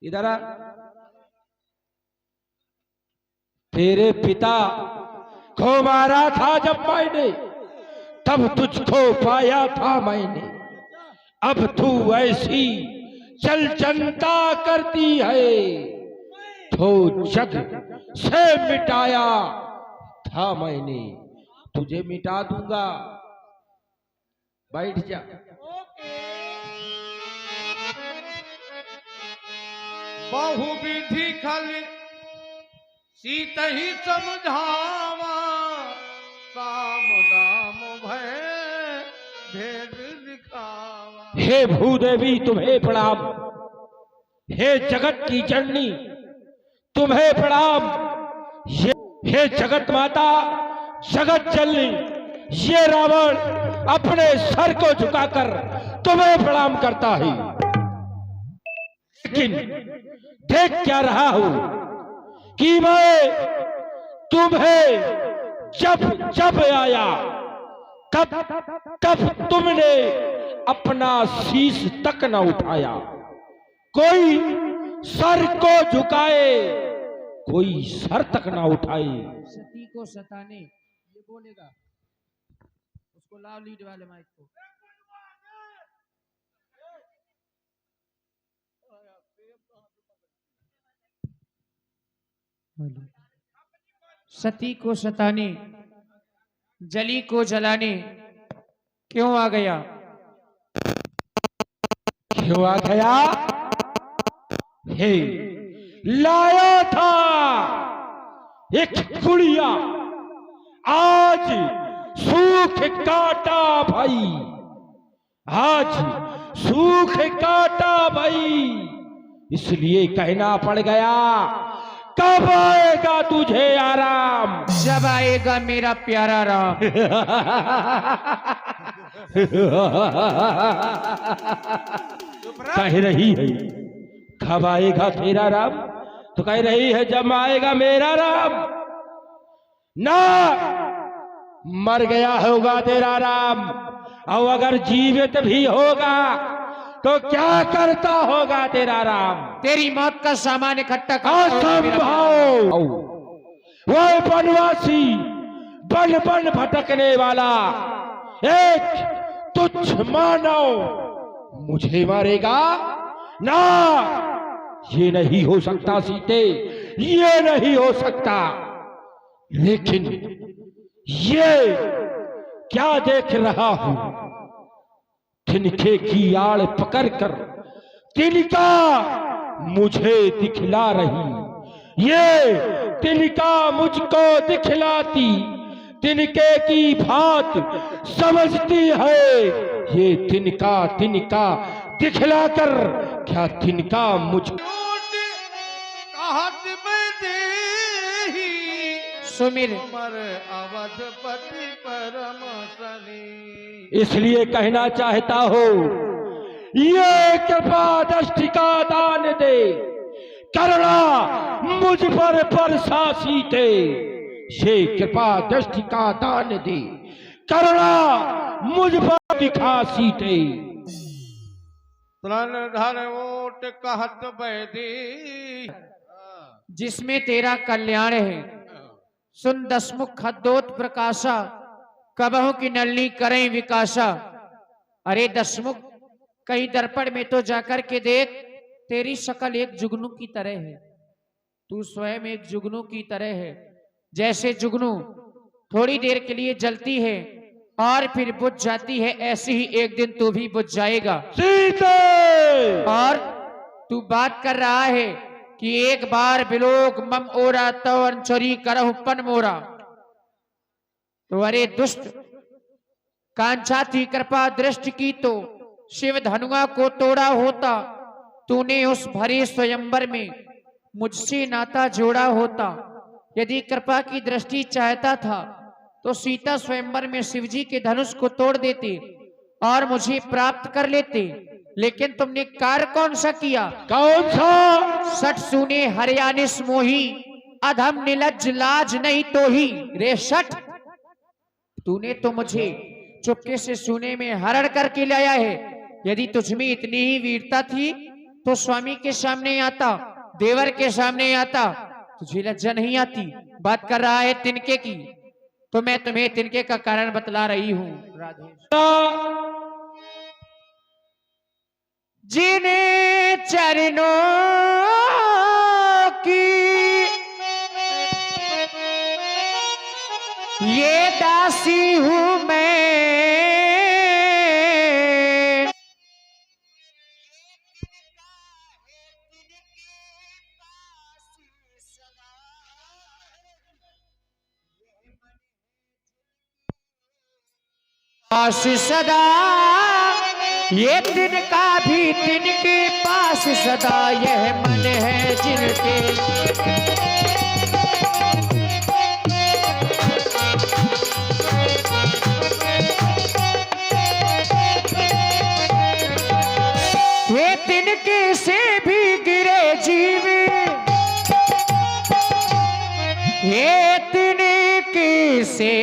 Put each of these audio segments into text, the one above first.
इधर आ। तेरे पिता को मारा था जब मैंने, तब तुझको पाया था मैंने। अब तू ऐसी चल जनता करती है, तो जग से मिटाया था मैंने, तुझे मिटा दूंगा। बैठ जा। बहुविधि खल सीत ही समझावा, साम दाम भय भेद दिखावा। हे भूदेवी तुम्हें प्रणाम, हे जगत की जननी तुम्हें प्रणाम, हे जगत माता जगत जननी, ये रावण अपने सर को झुकाकर तुम्हें प्रणाम करता है। लेकिन देख क्या रहा हूं कि मैं तुम्हें जब जब आया तब तब तुमने अपना शीश तक न उठाया। कोई सर को झुकाए, कोई सर तक ना उठाए। सती को सताने, ये बोलेगा उसको लाओ लीड वाले माइक को। सती को सताने, जली को जलाने क्यों आ गया? क्यों आ गया? हे लाया था एक गुड़िया, आज सूख काटा भाई, आज सूख काटा भाई, इसलिए कहना पड़ गया कब आएगा तुझे आराम? जब आएगा मेरा प्यारा राम। कह रही है कब आएगा तेरा राम, तो कह रही है जब आएगा मेरा राम। ना मर गया होगा तेरा राम, और अगर जीवित भी होगा तो क्या करता होगा तेरा राम? तेरी मौत का सामान इकट्ठा असंभव। वह वनवासी बन बन भटकने वाला एक तुच्छ मानव मुझे मारेगा? ना, ये नहीं हो सकता सीते, ये नहीं हो सकता। लेकिन ये क्या देख रहा हूं? तिनके की आड़ पकड़कर तिनका मुझे दिखला रही, ये तिनका मुझको दिखलाती, तिनके की बात समझती है। ये तिनका तिनका दिखलाकर क्या तिनका मुझ सुमिर अवधपति परम शनि। इसलिए कहना चाहता हो ये कृपा दृष्टि का दान दे, करुणा मुझ पर बरसासी दे। ये कृपा दृष्टि का दान दे, करुणा मुझ पर दिखासी दे। तन धन ओट कहत बैदी, जिसमें तेरा कल्याण है। सुन दसमुख खद्दोत प्रकाशा, कबहू की नलनी करें विकासा। अरे दसमुख, कहीं दर्पण में तो जाकर के देख, तेरी शक्ल एक जुगनू की तरह है। तू स्वयं एक जुगनू की तरह है। जैसे जुगनू थोड़ी देर के लिए जलती है और फिर बुझ जाती है, ऐसे ही एक दिन तू भी बुझ जाएगा। सीते! और तू बात कर रहा है कि एक बार बिलोक मम ओरा तो अंचरी करहु पन मोरा। तो अरे दुष्ट, कांचा थी कृपा दृष्टि की तो शिव धनुआ को तोड़ा होता। तूने उस भरे स्वयंवर में मुझसे नाता जोड़ा होता। यदि कृपा की दृष्टि चाहता था तो सीता स्वयंवर में शिवजी के धनुष को तोड़ देते और मुझे प्राप्त कर लेते। लेकिन तुमने कार्य कौन सा किया? कौन सा? सट सुने हरियाणिस मोही, अधम निलज्ज लाज नहीं तो ही। रे सट, तूने तो मुझे चुपके से सुने में हरण करके लाया है। यदि तुझमें इतनी ही वीरता थी तो स्वामी के सामने आता, देवर के सामने आता, तुझे लज्जा नहीं आती? बात कर रहा है तिनके की, तो मैं तुम्हें तिनके का कारण बतला रही हूं। राधे जिन्हें चरणों की ये दासी हूं मैं, पास सदा ये तिनका भी तिनके पास सदा, यह मन है जिनके। ये तिनके से भी गिरे जीव, ये तिनके से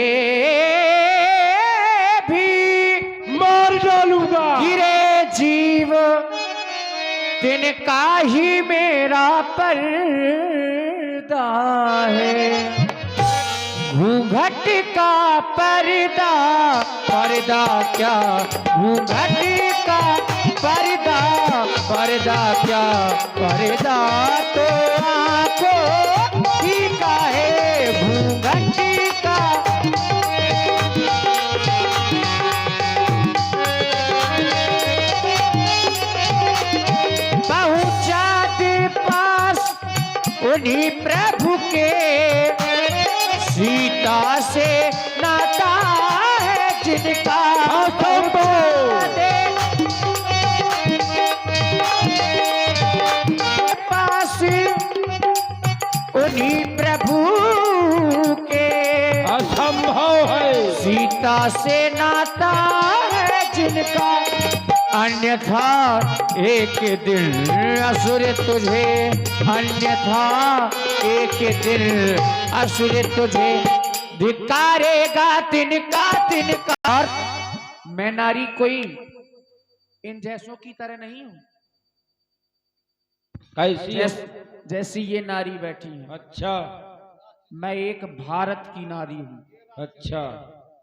गिरे जीव, तिनका ही मेरा पर्दा है। घूंघट का पर्दा, पर्दा क्या घूंघट का पर्दा, पर्दा क्या पर्दा तो आंखों ही का है। घूंघट का उन्हीं प्रभु के सीता से नाता है जिनका, पास उन्हीं प्रभु के असंभव है सीता से नाता है जिनका। अन्यथा एक दिन असुर तुझे, अन्यथा एक दिन असुर तुझे धिक्कारेगा तिनका तिनका। और मैं नारी कोई इन जैसों की तरह नहीं हूं। कैसी? जैसी ये नारी बैठी है। अच्छा, मैं एक भारत की नारी हूं। अच्छा,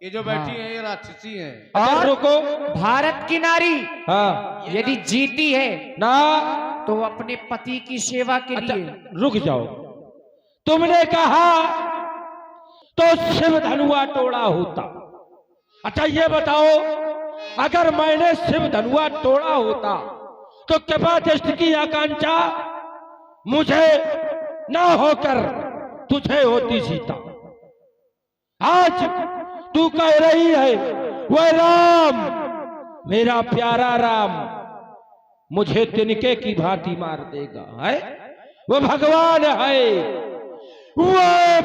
ये जो बैठी है ये राक्षसी है। और रुको, भारत की नारी हाँ, यदि जीती है ना तो अपने पति की सेवा के अच्छा, लिए। रुक जाओ, तुमने कहा तो शिव धनुआ तोड़ा होता। अच्छा ये बताओ, अगर मैंने शिव धनुआ तोड़ा होता तो कृपा दृष्टि की आकांक्षा मुझे ना होकर तुझे होती सीता। आज तू कह रही है वह राम, मेरा प्यारा राम मुझे तिनके की भांति मार देगा, है वो भगवान है, वो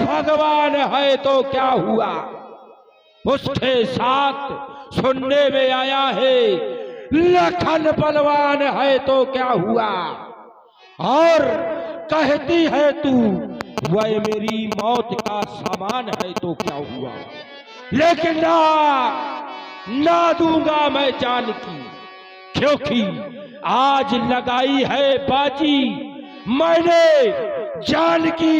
भगवान है तो क्या हुआ? उसके साथ सुनने में आया है लखन बलवान है तो क्या हुआ? और कहती है तू वह मेरी मौत का सामान है तो क्या हुआ? लेकिन ना दूंगा मैं जान की, क्योंकि आज लगाई है बाजी मैंने जान की।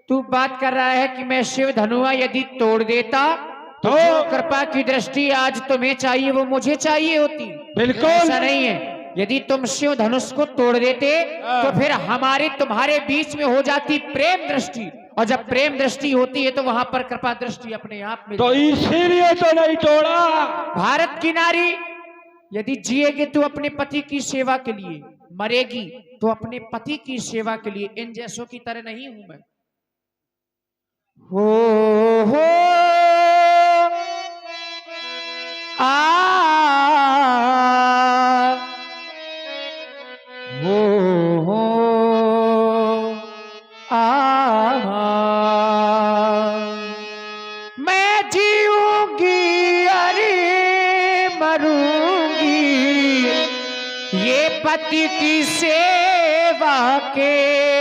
तू बात कर रहा है कि मैं शिव धनुआ यदि तोड़ देता तो कृपा की दृष्टि आज तुम्हें चाहिए वो मुझे चाहिए होती। बिल्कुल ऐसा नहीं है। यदि तुम शिव धनुष को तोड़ देते तो फिर हमारे तुम्हारे बीच में हो जाती प्रेम दृष्टि, और जब प्रेम दृष्टि होती है तो वहां पर कृपा दृष्टि अपने आप में। तो इसीलिए तो नहीं तोड़ा। भारत की नारी यदि जिएगी तो अपने पति की सेवा के लिए, मरेगी तो अपने पति की सेवा के लिए। इन जैसों की तरह नहीं हूं मैं। हो मैं जीऊंगी अरे मरूंगी ये पति की सेवा के।